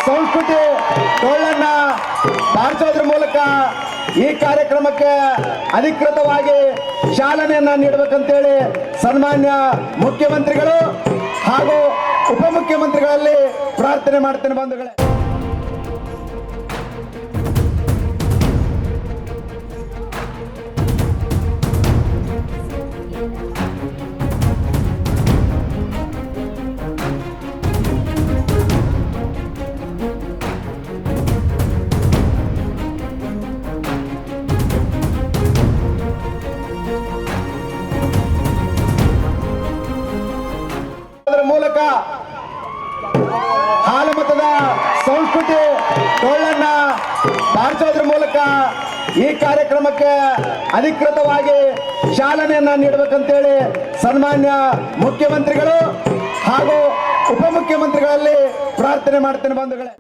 ಸಂಸ್ಕೃತಿ ಡೊಳ್ಳನ್ನ ಬಾರಿಸೋದ್ರ ಮೂಲಕ ಈ ಕಾರ್ಯಕ್ರಮಕ್ಕೆ ಅಧಿಕೃತವಾಗಿ ಚಾಲನೆಯನ್ನ ನೀಡಬೇಕಂತೇಳಿ ಸನ್ಮಾನ್ಯ ಮುಖ್ಯಮಂತ್ರಿಗಳು ಹಾಗೂ ಉಪಮುಖ್ಯಮಂತ್ರಿಗಳಲ್ಲಿ ಪ್ರಾರ್ಥನೆ ಮಾಡ್ತೇನೆ ಬಂಧುಗಳೇ. ಮೂಲಕ ಹಾಲು ಮತದ ಸಂಸ್ಕೃತಿ ಡೊಳ್ಳನ್ನ ಬಾರಿಸೋದ್ರ ಮೂಲಕ ಈ ಕಾರ್ಯಕ್ರಮಕ್ಕೆ ಅಧಿಕೃತವಾಗಿ ಚಾಲನೆಯನ್ನ ನೀಡಬೇಕಂತೇಳಿ ಸನ್ಮಾನ್ಯ ಮುಖ್ಯಮಂತ್ರಿಗಳು ಹಾಗೂ ಉಪಮುಖ್ಯಮಂತ್ರಿಗಳಲ್ಲಿ ಪ್ರಾರ್ಥನೆ ಮಾಡ್ತೇನೆ ಬಂಧುಗಳೇ.